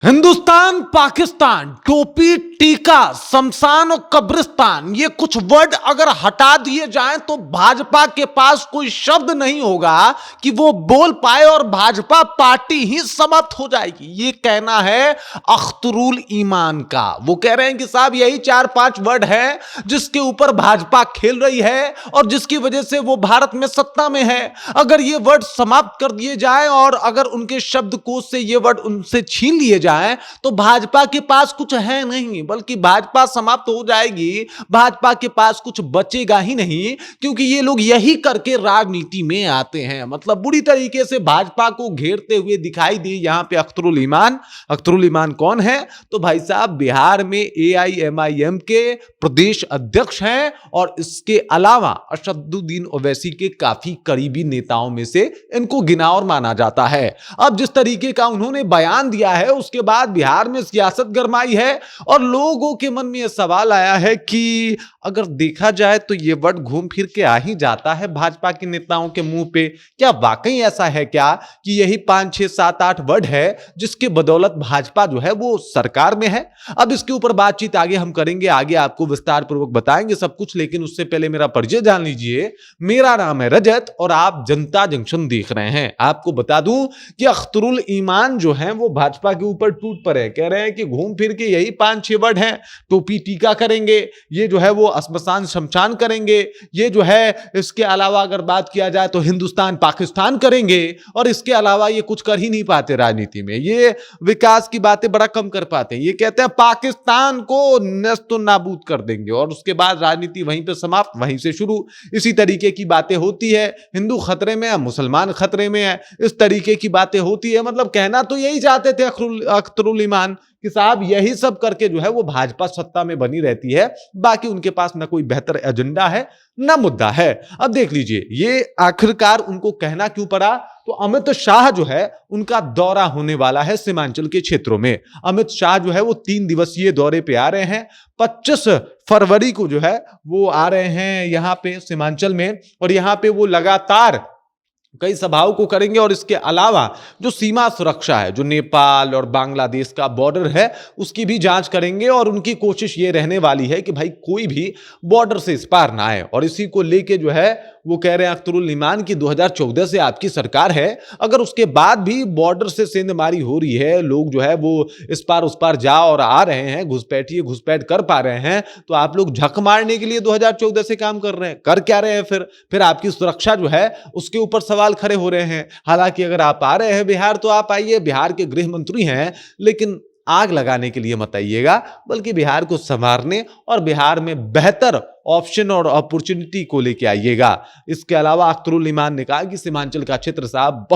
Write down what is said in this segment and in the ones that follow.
हिंदुस्तान, पाकिस्तान, टोपी, टीका, शमशान और कब्रिस्तान, ये कुछ वर्ड अगर हटा दिए जाएं तो भाजपा के पास कोई शब्द नहीं होगा कि वो बोल पाए और भाजपा पार्टी ही समाप्त हो जाएगी। ये कहना है अख्तरुल ईमान का। वो कह रहे हैं कि साहब यही 4-5 वर्ड है जिसके ऊपर भाजपा खेल रही है और जिसकी वजह से वो भारत में सत्ता में है। अगर ये वर्ड समाप्त कर दिए जाए और अगर उनके शब्दकोश से ये वर्ड उनसे छीन लिए जाए तो भाजपा के पास कुछ है नहीं, बल्कि भाजपा समाप्त हो जाएगी। भाजपा के पास कुछ बचेगा ही नहीं, क्योंकि ये लोग यही करके राजनीति में आते हैं। मतलब बुरी तरीके से भाजपा को घेरते हुए दिखाई दी यहां पे अख्तरुल ईमान। अख्तरुल ईमान कौन है? तो भाई साहब बिहार में एआईएमआईएम के प्रदेश अध्यक्ष हैं और इसके अलावा असदुद्दीन ओवैसी के काफी करीबी नेताओं में से इनको गिना और माना जाता है। अब जिस तरीके का उन्होंने बयान दिया है उसके बाद बिहार में सियासत गरमाई है और लोगों के मन में यह सवाल आया है कि अगर देखा जाए तो यह वर्ड घूम फिर के आ ही जाता है भाजपा के नेताओं के मुंह पे। क्या वाकई ऐसा है क्या कि यही 5, 6, 7, 8 वर्ड है जिसके बदौलत भाजपा जो है वो सरकार में है? अब इसके ऊपर बातचीत आगे हम करेंगे, आगे आपको विस्तार पूर्वक बताएंगे सब कुछ, लेकिन उससे पहले मेरा परिचय जान लीजिए। मेरा नाम है रजत और आप जनता जंक्शन देख रहे हैं। आपको बता दूं कि अख्तरुल ईमान जो है वो भाजपा के ऊपर टूट पड़े, कह रहे हैं कि घूम फिर के यही 5-6 वर्ड हैं। टोपी टीका करेंगे, ये जो है वो श्मशान शमशान करेंगे, ये जो है इसके अलावा अगर बात किया जाए तो हिंदुस्तान पाकिस्तान करेंगे, और इसके अलावा ये कुछ कर ही नहीं पाते राजनीति में। ये विकास की बातें बड़ा कम कर पाते हैं। ये कहते हैं पाकिस्तान को नस्तो नाबूद कर देंगे और उसके बाद राजनीति वहीं पे समाप्त, वहीं से शुरू। इसी तरीके की बातें होती है। हिंदू खतरे में है, मुसलमान खतरे में है, इस तरीके की बातें होती है। मतलब कहना तो यही चाहते थे अख्तरुल ईमान कि साहब यही सब करके जो है वो भाजपा सत्ता में बनी रहती है। बाकी उनके पास ना कोई बेहतर एजेंडा है ना मुद्दा है। अब देख लीजिए ये आखिरकार उनको कहना क्यों पड़ा। तो अमित शाह जो है उनका दौरा होने वाला है सीमांचल के क्षेत्रों में। अमित शाह जो है वो 3 दिवसीय दौरे पे आ रहे हैं। 25 फरवरी को जो है वो आ रहे हैं यहां पे सीमांचल में, और यहां पे वो लगातार कई सभाओं को करेंगे। और इसके अलावा जो सीमा सुरक्षा है, जो नेपाल और बांग्लादेश का बॉर्डर है, उसकी भी जांच करेंगे। और उनकी कोशिश ये रहने वाली है कि भाई कोई भी बॉर्डर से इस पार ना आए। और इसी को लेके जो है वो कह रहे हैं अख्तरुल ईमान की 2014 से आपकी सरकार है, अगर उसके बाद भी बॉर्डर से सेंधमारी हो रही है, लोग जो है वो इस पार उस पार जा और आ रहे हैं, घुसपैठिए घुसपैठ कर पा रहे हैं, तो आप लोग झक मारने के लिए 2014 से काम कर रहे हैं। कर क्या रहे हैं फिर आपकी सुरक्षा जो है उसके ऊपर सवाल खड़े हो रहे हैं। हालांकि अगर आप आ रहे हैं बिहार तो आप आइए, बिहार के गृह मंत्री हैं, लेकिन आग लगाने के लिए मत आइएगा, बल्कि बिहार को संवारने और बिहार में बेहतर ऑप्शन और अपॉर्चुनिटी को लेके आइएगा। इसके अलावा अख्तरुल ईमान ने कहा कि सीमांचल का क्षेत्र साहब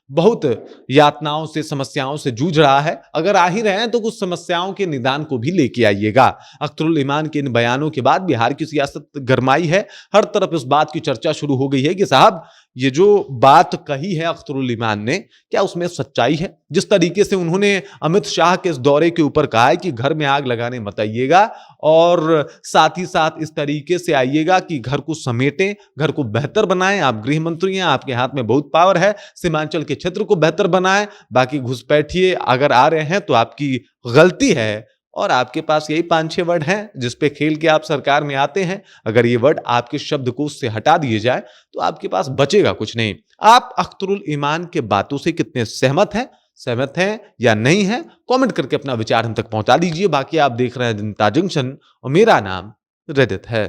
बहुत यातनाओं से, समस्याओं से जूझ रहा है। अगर आ ही रहे हैं तो कुछ समस्याओं के निदान को भी लेके आइएगा। अख्तरुल ईमान के इन बयानों के बाद बिहार की सियासत गरमाई है। हर तरफ इस बात की चर्चा शुरू हो गई है कि साहब ये जो बात कही है अख्तरुल ईमान ने, क्या उसमें सच्चाई है? जिस तरीके से उन्होंने अमित शाह के इस दौरे के ऊपर कहा है कि घर में आग लगाने मत आइएगा, और साथ ही साथ इस तरीके से आइएगा कि घर को समेटें, घर को बेहतर बनाएं। आप गृह मंत्री हैं, आपके हाथ में बहुत पावर है, सीमांचल के क्षेत्र को बेहतर बनाएं। बाकी घुसपैठिए अगर आ रहे हैं तो आपकी गलती है, और आपके पास यही 5-6 वर्ड हैं जिस पे खेल के आप सरकार में आते हैं। अगर ये वर्ड आपके शब्दकोश से हटा दिए जाए तो आपके पास बचेगा कुछ नहीं। आप अख्तरुल ईमान के बातों से कितने सहमत हैं या नहीं हैं? कमेंट करके अपना विचार हम तक पहुंचा दीजिए। बाकी आप देख रहे हैं जनता जंक्शन और मेरा नाम रजत है।